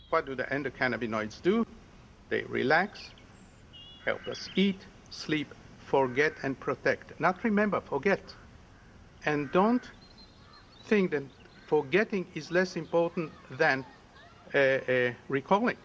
What do the endocannabinoids do? They relax, help us eat, sleep, forget, and protect. Not remember, forget. And don't think that forgetting is less important than recalling.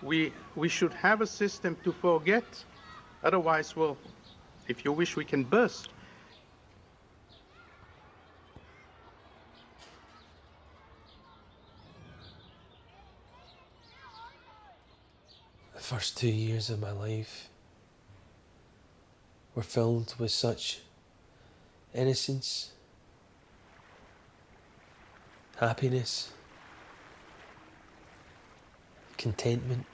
We should have a system to forget. Otherwise, well, if you wish, we can burst. The first 2 years of my life were filled with such innocence, happiness, contentment.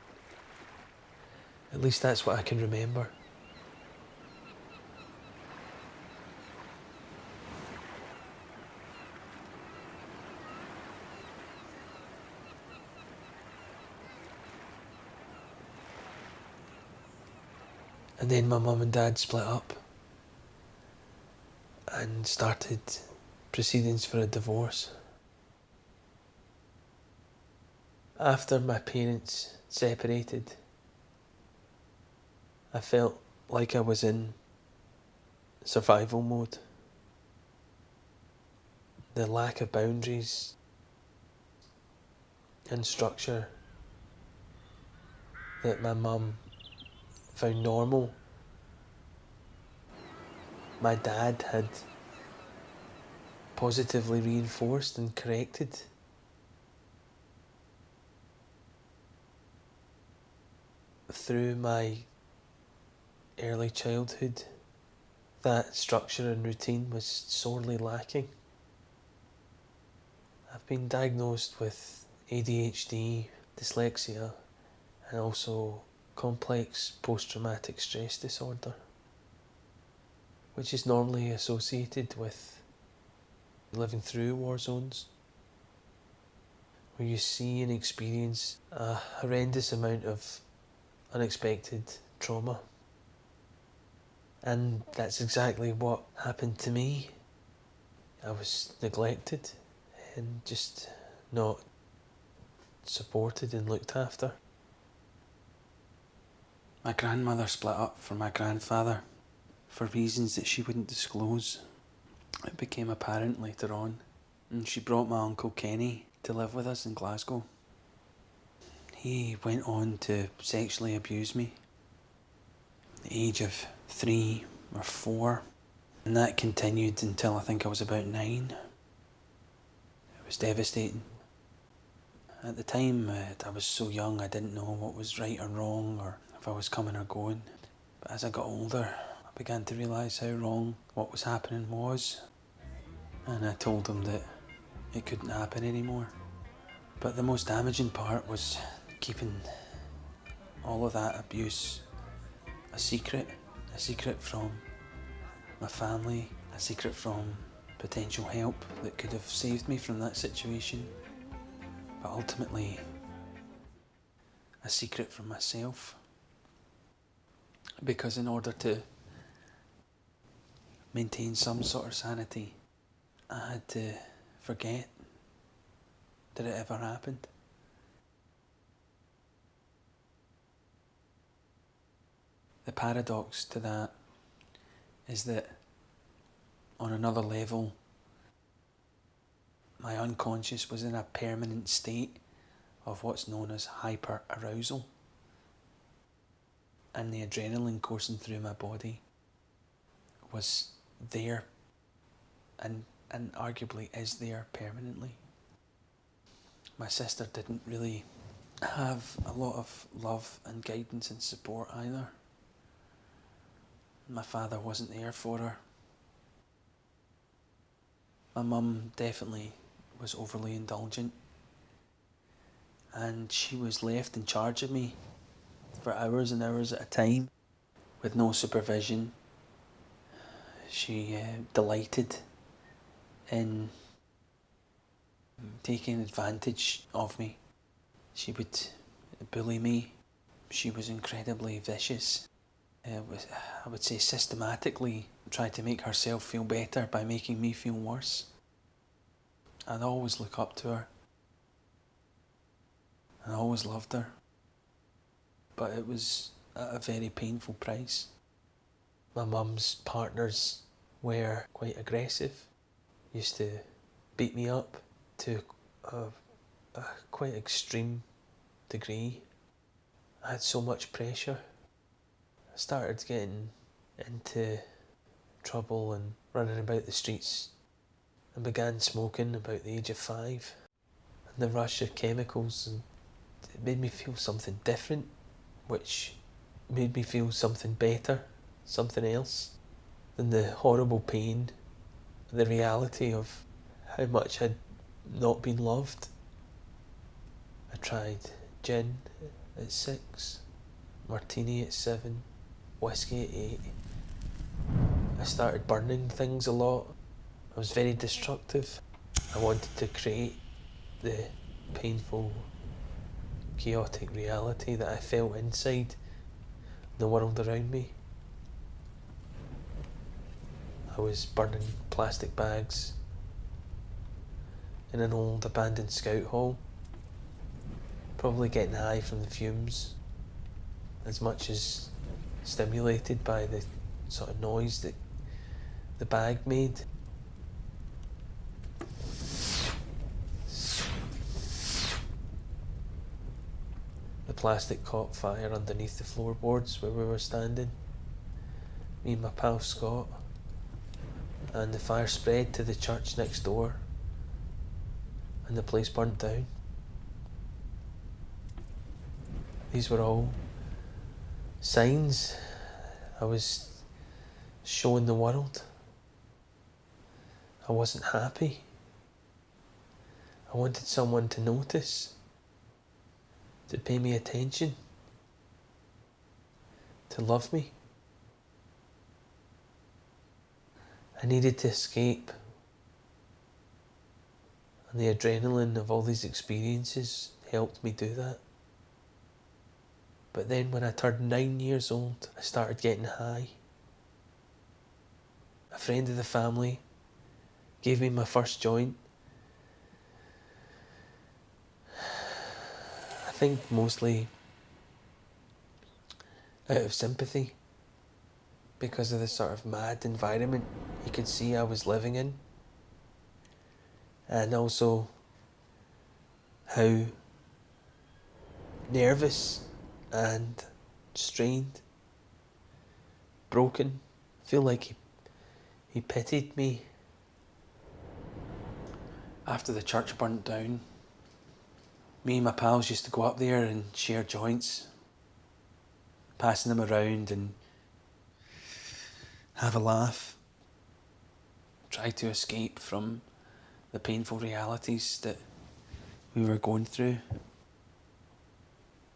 At least that's what I can remember. And then my mum and dad split up and started proceedings for a divorce. After my parents separated, I felt like I was in survival mode. The lack of boundaries and structure that my mum found normal, my dad had positively reinforced and corrected. Through my early childhood, that structure and routine was sorely lacking. I've been diagnosed with ADHD, dyslexia, and also complex post-traumatic stress disorder, which is normally associated with living through war zones, where you see and experience a horrendous amount of unexpected trauma. And that's exactly what happened to me. I was neglected and just not supported and looked after. My grandmother split up from my grandfather for reasons that she wouldn't disclose. It became apparent later on, and she brought my uncle Kenny to live with us in Glasgow. He went on to sexually abuse me at the age of 3 or 4, and that continued until I think I was about 9. It was devastating. At the time, I was so young I didn't know what was right or wrong, or if I was coming or going. But as I got older, I began to realise how wrong what was happening was. And I told him that it couldn't happen anymore. But the most damaging part was keeping all of that abuse a secret from my family, a secret from potential help that could have saved me from that situation. But ultimately, a secret from myself. Because in order to maintain some sort of sanity, I had to forget that it ever happened. The paradox to that is that on another level, my unconscious was in a permanent state of what's known as hyper-arousal. And the adrenaline coursing through my body was there and arguably is there permanently. My sister didn't really have a lot of love and guidance and support either. My father wasn't there for her. My mum definitely was overly indulgent, and she was left in charge of me for hours and hours at a time with no supervision. She delighted in taking advantage of me. She would bully me. She was incredibly vicious. I would say systematically tried to make herself feel better by making me feel worse. I'd always look up to her. I always loved her. But it was at a very painful price. My mum's partners were quite aggressive, used to beat me up to a quite extreme degree. I had so much pressure. I started getting into trouble and running about the streets and began smoking about the age of 5. And the rush of chemicals, and it made me feel something different, which made me feel something better, something else than the horrible pain, the reality of how much I'd not been loved. I tried gin at 6, martini at 7, whiskey at 8. I started burning things a lot. I was very destructive. I wanted to create the painful, chaotic reality that I felt inside the world around me. I was burning plastic bags in an old abandoned scout hall, probably getting high from the fumes, as much as stimulated by the sort of noise that the bag made. The plastic caught fire underneath the floorboards where we were standing, me and my pal Scott, and the fire spread to the church next door, and the place burnt down. These were all signs I was showing the world. I wasn't happy. I wanted someone to notice, to pay me attention, to love me. I needed to escape, and the adrenaline of all these experiences helped me do that. But then when I turned 9 years old, I started getting high. A friend of the family gave me my first joint. I think mostly out of sympathy, because of the sort of mad environment you could see I was living in, and also how nervous and strained, broken. I feel like he pitied me. After the church burnt down, me and my pals used to go up there and share joints, passing them around and have a laugh, try to escape from the painful realities that we were going through.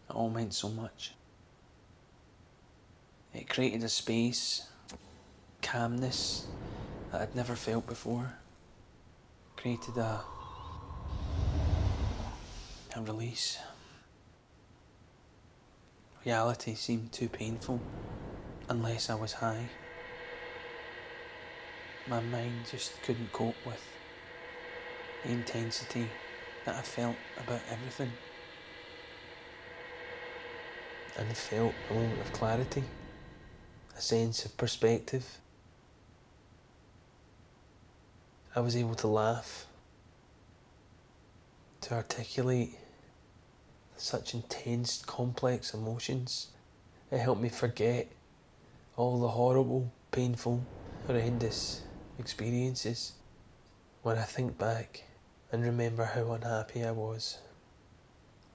It all meant so much. It created a space, calmness that I'd never felt before. Created a release. Reality seemed too painful unless I was high. My mind just couldn't cope with the intensity that I felt about everything. And I felt a moment of clarity, a sense of perspective. I was able to laugh, to articulate such intense, complex emotions. It helped me forget all the horrible, painful, horrendous experiences. When I think back and remember how unhappy I was,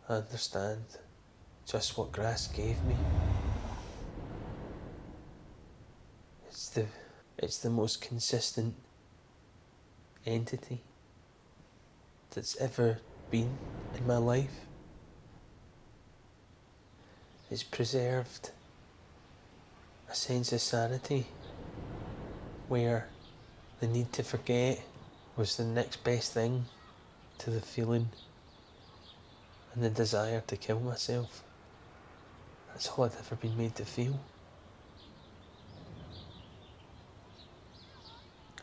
I understand just what grass gave me. It's the most consistent entity that's ever been in my life. It's preserved a sense of sanity where the need to forget was the next best thing to the feeling and the desire to kill myself. That's all I'd ever been made to feel.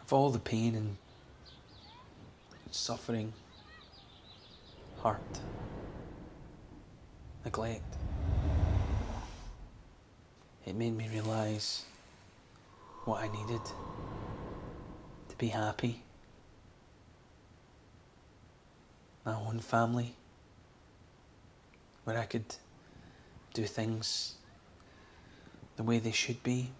Of all the pain and suffering, hurt, neglect. It made me realise what I needed to be happy. My own family, where I could do things the way they should be,